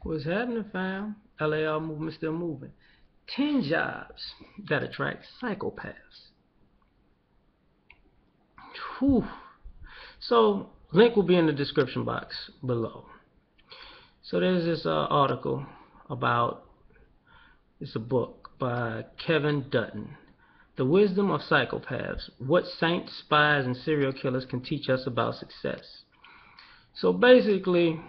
What's happening, fam? L.A.R. movement still moving. 10 jobs that attract psychopaths. Whew. So, link will be in the description box below. So there's this article about, it's a book by Kevin Dutton. The Wisdom of Psychopaths. What saints, spies, and serial killers can teach us about success. So basically,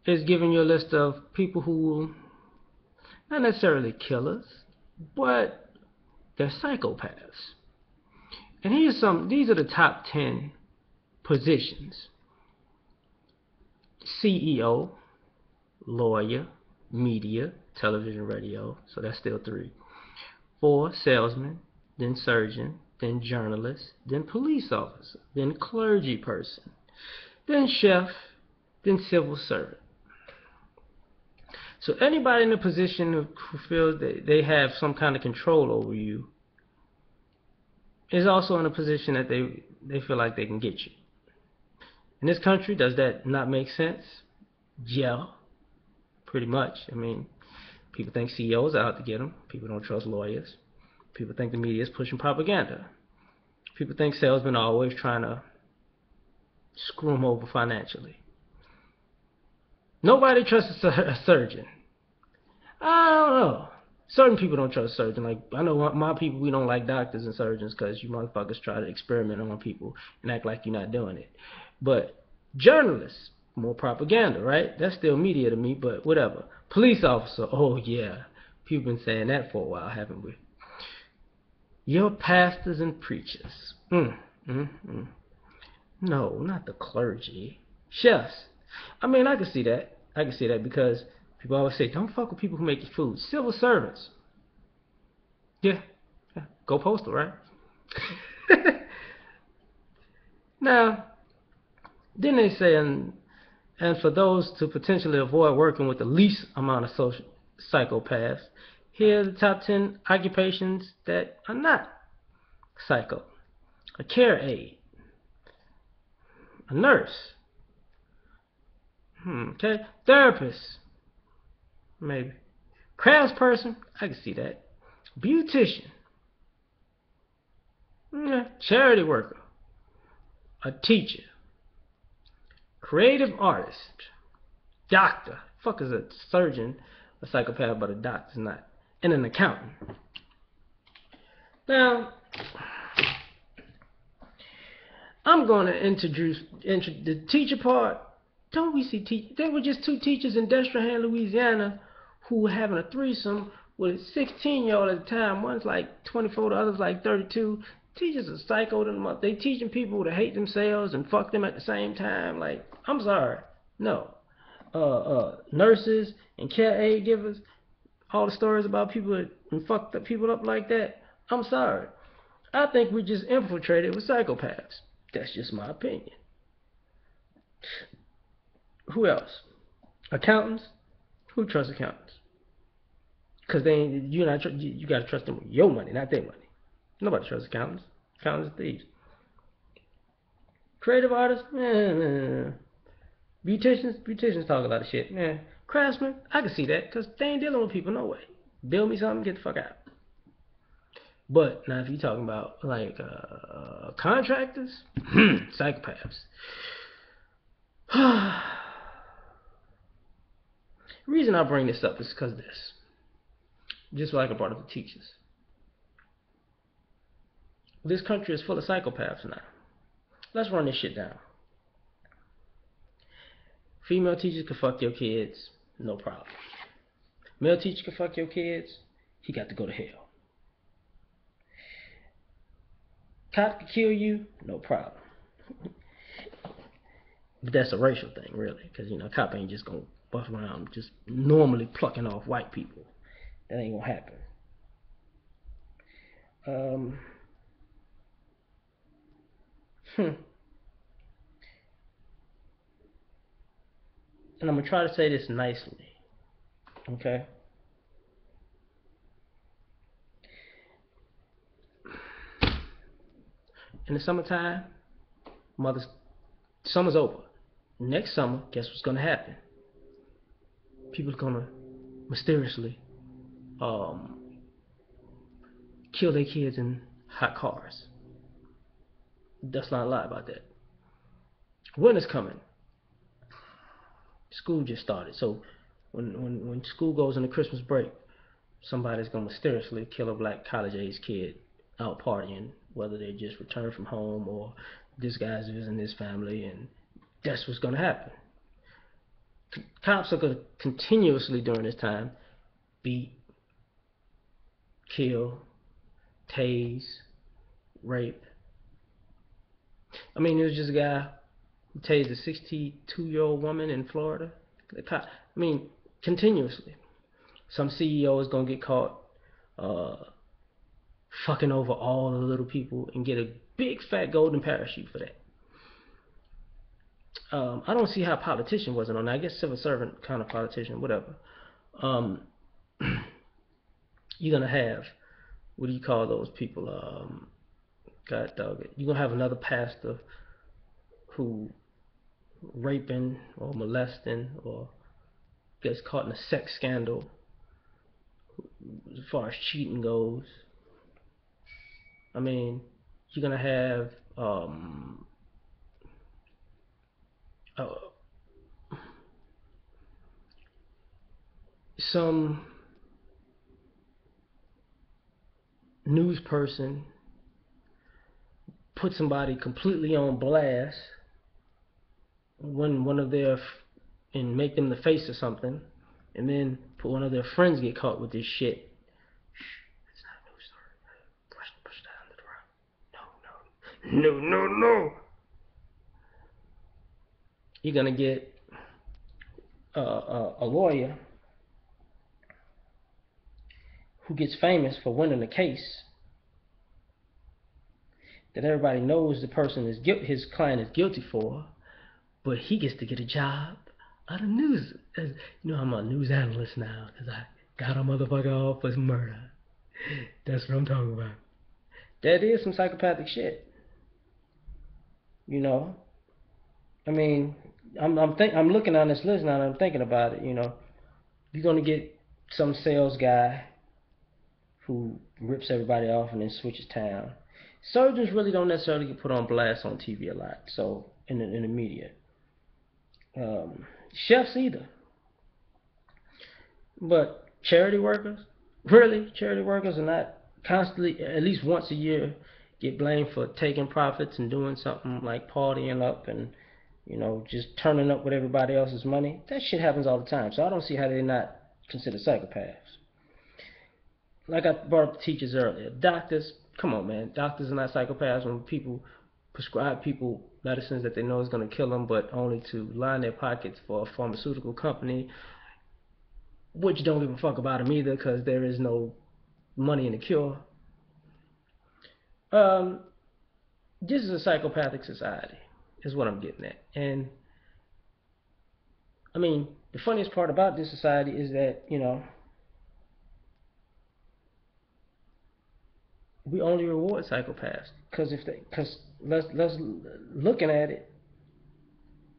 it's giving you a list of people who, not necessarily killers, but they're psychopaths. And these are the top 10 positions. CEO, lawyer, media, television, radio, so that's still 3. 4, salesman, then surgeon, then journalist, then police officer, then clergy person, then chef, then civil servant. So anybody in a position who feels that they have some kind of control over you is also in a position that they feel like they can get you. In this country, does that not make sense? Yeah, pretty much. I mean, people think CEOs are out to get them. People don't trust lawyers. People think the media is pushing propaganda. People think salesmen are always trying to screw them over financially. Nobody trusts a surgeon. I don't know. Certain people don't trust surgeons. Like, I know my people, we don't like doctors and surgeons because you motherfuckers try to experiment on people and act like you're not doing it. But journalists, more propaganda, right? That's still media to me, but whatever. Police officer, oh yeah. People been saying that for a while, haven't we? Your pastors and preachers. No, not the clergy. Chefs. I mean, I can see that. I can see that because people always say, don't fuck with people who make your food. Civil servants. Yeah. Go postal, right? Now, then they say, and for those to potentially avoid working with the least amount of social psychopaths, here are the top 10 occupations that are not psycho. A care aide. A nurse. Okay. Therapist. Maybe. Craftsperson. I can see that. Beautician. Yeah. Charity worker. A teacher. Creative artist. Doctor. Fuck is a surgeon a psychopath, but a doctor's not. And an accountant. Now, I'm going to introduce the teacher part. Don't we see teachers? There were just 2 teachers in Destrehan, Louisiana, who were having a threesome with a 16-year-old at the time. One's like 24, the other's like 32. Teachers are psycho them up. They teaching people to hate themselves and fuck them at the same time. Like, I'm sorry. No. Nurses and care aid givers, all the stories about people that fucked up people up like that. I'm sorry. I think we just infiltrated with psychopaths. That's just my opinion. Who else? Accountants. Who trusts accountants? Because you got to trust them with your money, not their money. Nobody trusts accountants. Accountants are thieves. Creative artists. Beauticians talk a lot of shit. Craftsmen. I can see that because they ain't dealing with people no way. Build me something, get the fuck out. But now if you're talking about like contractors, psychopaths. The reason I bring this up is because of this. Just like I brought up the teachers. This country is full of psychopaths now. Let's run this shit down. Female teachers can fuck your kids, no problem. Male teacher can fuck your kids, he got to go to hell. Cop can kill you, no problem. But that's a racial thing, really, because you know, cop ain't just gonna buff around just normally plucking off white people. That ain't gonna happen. And I'm gonna try to say this nicely, okay? In the summertime, summer's over. Next summer, guess what's gonna happen? people's gonna mysteriously kill their kids in hot cars. That's not a lie about that. Winter's coming. School just started, so when school goes into Christmas break, somebody's gonna mysteriously kill a black college-age kid out partying, whether they just returned from home or this guy's visiting his family, and that's what's gonna happen. Cops are gonna continuously during this time beat, kill, tase, rape. I mean, there was just a guy who tased a 62-year-old woman in Florida. I mean, continuously. Some CEO is gonna get caught fucking over all the little people and get a big fat golden parachute for that. I don't see how a politician wasn't on that. I guess civil servant kind of politician, whatever. You're gonna have, what do you call those people? God dog it. You're gonna have another pastor who raping or molesting or gets caught in a sex scandal as far as cheating goes. I mean, you're gonna have some news person put somebody completely on blast when one of their and make them the face of something, and then put one of their friends get caught with this shit. It's not a news story. Push that under the rug. No. You're gonna get a lawyer who gets famous for winning a case that everybody knows the person is his client is guilty for, but he gets to get a job on the news. You know, I'm a news analyst now because I got a motherfucker off for murder. That's what I'm talking about. That is some psychopathic shit. You know, I mean, I'm looking on this list now and I'm thinking about it. You know, you're gonna get some sales guy who rips everybody off and then switches town. Surgeons really don't necessarily get put on blast on TV a lot, so in the media. Chefs either. But charity workers, really, charity workers are not constantly, at least once a year, get blamed for taking profits and doing something like partying up and, you know, just turning up with everybody else's money. That shit happens all the time, so I don't see how they're not considered psychopaths. Like I brought up teachers earlier, doctors, come on man, doctors are not psychopaths when people prescribe people medicines that they know is going to kill them, but only to line their pockets for a pharmaceutical company, which don't give a fuck about them either because there is no money in the cure. This is a psychopathic society, is what I'm getting at. And I mean, the funniest part about this society is that, you know, we only reward psychopaths because let's looking at it,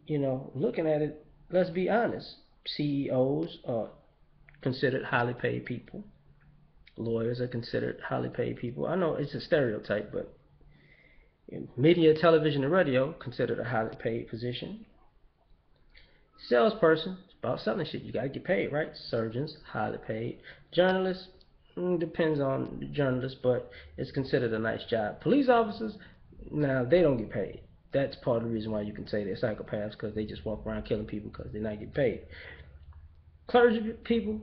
you know, let's be honest. CEOs are considered highly paid people. Lawyers are considered highly paid people. I know it's a stereotype, but media, television, and radio considered a highly paid position. Salesperson, it's about selling shit. You gotta get paid, right? Surgeons, highly paid. Journalists, depends on the journalist, but it's considered a nice job. Police officers, now they don't get paid. That's part of the reason why you can say they're psychopaths, because they just walk around killing people because they're not getting paid. Clergy people,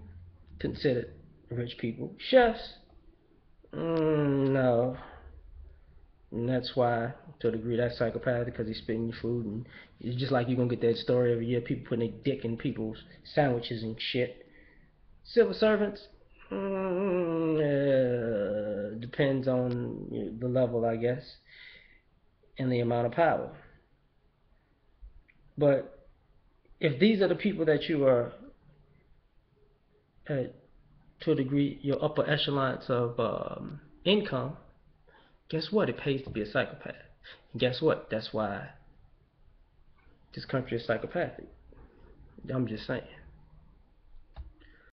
considered rich people. Chefs, no. And that's why, to a degree, that's psychopathic because he's spitting your food. And it's just like you're going to get that story every year, people putting their dick in people's sandwiches and shit. Civil servants, depends on the level, I guess, and the amount of power. But if these are the people that you are, to a degree, your upper echelons of income, guess what? It pays to be a psychopath. And guess what? That's why this country is psychopathic. I'm just saying.